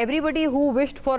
everybody who wished for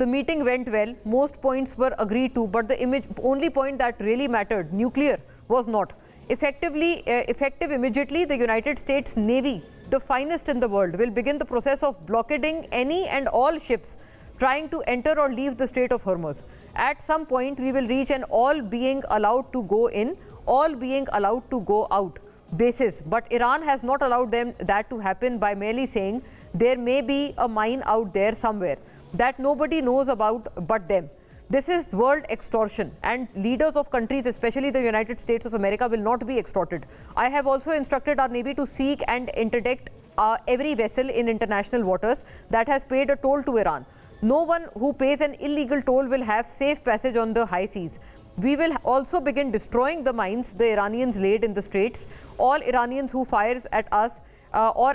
The meeting went well. Most points were agreed to, but the only point that really mattered, nuclear, was not. Effective immediately, the United States Navy, the finest in the world, will begin the process of blockading any and all ships trying to enter or leave the Strait of Hormuz. At some point, we will reach an all being allowed to go in, all being allowed to go out basis. But Iran has not allowed them that to happen by merely saying there may be a mine out there somewhere that nobody knows about but them. This is world extortion, and leaders of countries, especially the United States of America, will not be extorted. I have also instructed our Navy to seek and interdict every vessel in international waters that has paid a toll to Iran. No one who pays an illegal toll will have safe passage on the high seas. We will also begin destroying the mines the Iranians laid in the straits. All Iranians who fires at us or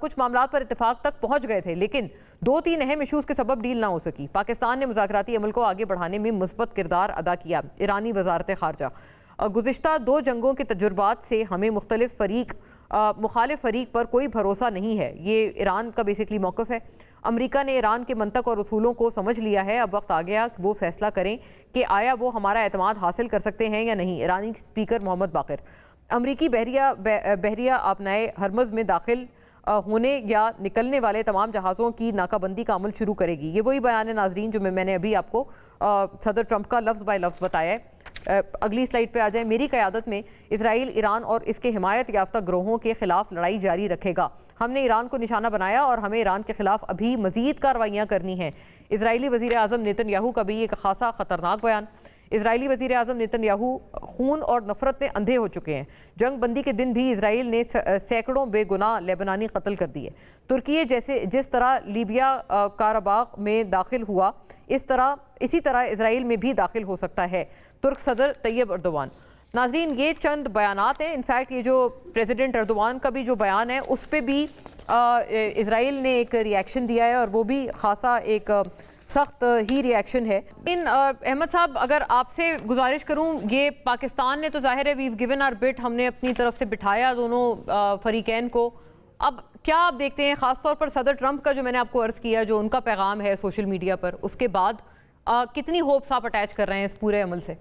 کچھ معاملات پر اتفاق تک پہنچ گئے تھے، لیکن 2-3 اہم issues کے سبب ڈیل نہ ہو سکی۔ پاکستان نے مذاکراتی عمل کو آگے بڑھانے میں مثبت کردار ادا کیا۔ ایرانی وزارت خارجہ: گزشتہ 2 جنگوں کے تجربات سے ہمیں مخالف فریق پر کوئی بھروسہ نہیں ہے، یہ ایران کا بیسیکلی موقف ہے۔ امریکہ نے ایران کے منطق اور اصولوں کو سمجھ لیا ہے، اب وقت آ گیا کہ وہ فیصلہ کریں کہ آیا وہ ہمارا اعتماد حاصل کر سکتے ہیں یا نہیں۔ ایرانی اسپیکر محمد باقر: امریکی بحریہ آبنائے ہرمز میں داخل ہونے یا نکلنے والے تمام جہازوں کی ناکہ بندی کا عمل شروع کرے گی۔ یہ وہی بیان ہے ناظرین جو میں نے ابھی آپ کو صدر ٹرمپ کا لفظ بائی لفظ بتایا ہے۔ اگلی سلائیڈ پہ آ جائیں۔ میری قیادت میں اسرائیل ایران اور اس کے حمایت یافتہ گروہوں کے خلاف لڑائی جاری رکھے گا۔ ہم نے ایران کو نشانہ بنایا اور ہمیں ایران کے خلاف ابھی مزید کارروائیاں کرنی ہیں۔ اسرائیلی وزیر اعظم نیتن یاہو کا بھی ایک خاصا خطرناک بیان۔ اسرائیلی وزیر اعظم نیتن یاہو خون اور نفرت میں اندھے ہو چکے ہیں۔ جنگ بندی کے دن بھی اسرائیل نے سینکڑوں بے گناہ لیبنانی قتل کر دیے۔ ترکی جس طرح لیبیا کاراباغ میں داخل ہوا اسی طرح اسرائیل میں بھی داخل ہو سکتا ہے۔ ترک صدر طیب اردوان: ناظرین یہ چند بیانات ہیں، انفیکٹ یہ جو پریزیڈنٹ اردوان کا بھی جو بیان ہے اس پہ بھی اسرائیل نے ایک ریاکشن دیا ہے اور وہ بھی خاصا ایک سخت ہی ریاکشن ہے۔ احمد صاحب اگر آپ سے گزارش کروں، یہ پاکستان نے تو ظاہر ہے ویو گیون آر بٹ، ہم نے اپنی طرف سے بٹھایا دونوں فریقین کو، اب کیا آپ دیکھتے ہیں خاص طور پر صدر ٹرمپ کا جو میں نے آپ کو عرض کیا جو ان کا پیغام ہے سوشل میڈیا پر، اس کے بعد کتنی ہوپس آپ اٹیچ کر رہے ہیں اس پورے عمل سے؟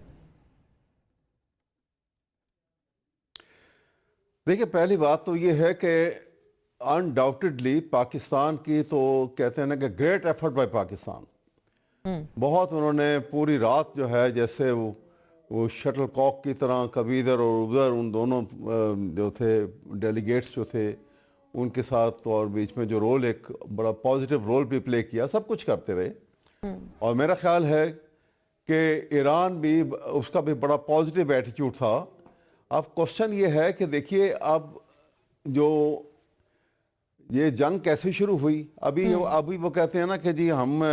دیکھیں پہلی بات تو یہ ہے کہ انڈاؤٹڈلی پاکستان کی تو کہتے ہیں نا کہ گریٹ ایفرٹ بائی پاکستان، بہت انہوں نے پوری رات جو ہے جیسے وہ شٹل کاک کی طرح کبھی ادھر اور ادھر ان دونوں جو تھے ڈیلیگیٹس جو تھے ان کے ساتھ اور بیچ میں جو رول ایک بڑا پازیٹیو رول بھی پلے کیا، سب کچھ کرتے رہے۔ اور میرا خیال ہے کہ ایران بھی اس کا بھی بڑا پازیٹیو ایٹیٹیوڈ تھا۔ اب کوشچن یہ ہے کہ دیکھیے اب جو یہ جنگ کیسے شروع ہوئی، ابھی وہ کہتے ہیں نا کہ جی ہم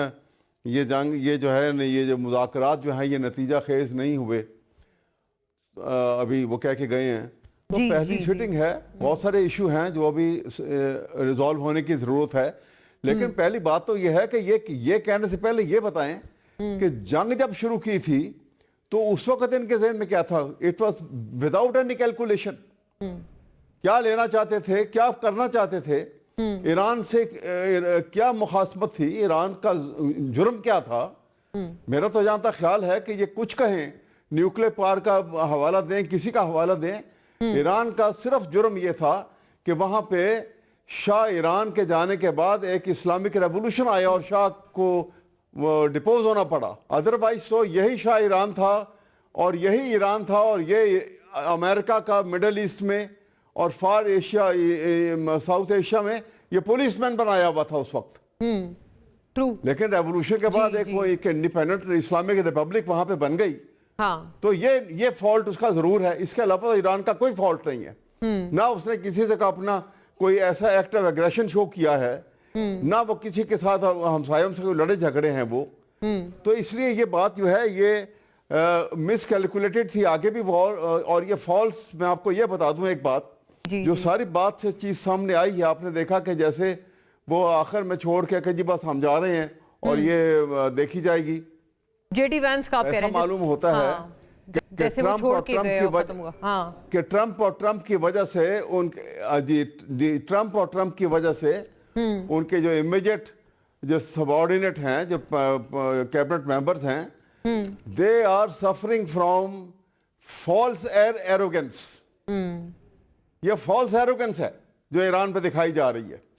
یہ جنگ یہ جو ہے یہ جو مذاکرات جو ہیں یہ نتیجہ خیز نہیں ہوئے، ابھی وہ کہہ کے گئے ہیں، تو پہلی سٹنگ ہے، بہت سارے ایشو ہیں جو ابھی ریزالو ہونے کی ضرورت ہے، لیکن پہلی بات تو یہ ہے کہ یہ کہنے سے پہلے یہ بتائیں کہ جنگ جب شروع کی تھی تو اس وقت ان کے ذہن میں کیا تھا؟ It was without any calculation, کیا لینا چاہتے تھے، کیا کرنا چاہتے تھے، ایران سے کیا مخاصمت تھی، ایران کا جرم کیا تھا؟ میرا تو جہاں تک خیال ہے کہ یہ کچھ کہیں نیوکلیر پاور کا حوالہ دیں، کسی کا حوالہ دیں، ایران کا صرف جرم یہ تھا کہ وہاں پہ شاہ ایران کے جانے کے بعد ایک اسلامک ریولوشن آیا اور شاہ کو ڈپوز ہونا پڑا، ادروائز تو یہی شاہ ایران تھا اور یہی ایران تھا اور یہ امریکہ کا مڈل ایسٹ میں اور فار ایشیا ساؤتھ ایشیا میں یہ پولیس مین بنایا ہوا تھا اس وقت۔ لیکن ریولوشن کے بعد ایک انڈیپینڈنٹ اسلامک ریپبلک وہاں پہ بن گئی، تو یہ فالٹ اس کا ضرور ہے، اس کے علاوہ ایران کا کوئی فالٹ نہیں ہے، نہ اس نے کسی سے اپنا کوئی ایسا ایکٹ آف ایگریشن شو کیا ہے، نہ وہ کسی کے ساتھ ہمسایوں سے کوئی لڑے جھگڑے ہیں وہ، تو اس لیے یہ بات جو ہے یہ مس کیلکولیٹڈ تھی آگے بھی وہ، اور یہ فالس میں آپ کو یہ بتا دوں ایک بات جو ساری بات سے چیز سامنے آئی ہے، آپ نے دیکھا کہ جیسے وہ آخر میں چھوڑ کے کہ جی بس ہم جا رہے ہیں اور یہ دیکھی جائے گی، جے ڈی وینس کا ایسا معلوم ہوتا ہے کہ ٹرمپ اور ٹرمپ کی وجہ سے ٹرمپ اور ٹرمپ کی وجہ سے ان کے جو امیجیٹ جو سبارڈینیٹ ہیں جو کیبنٹ ممبرز ہیں they are suffering from false arrogance، یہ false arrogance ہے جو ایران پہ دکھائی جا رہی ہے۔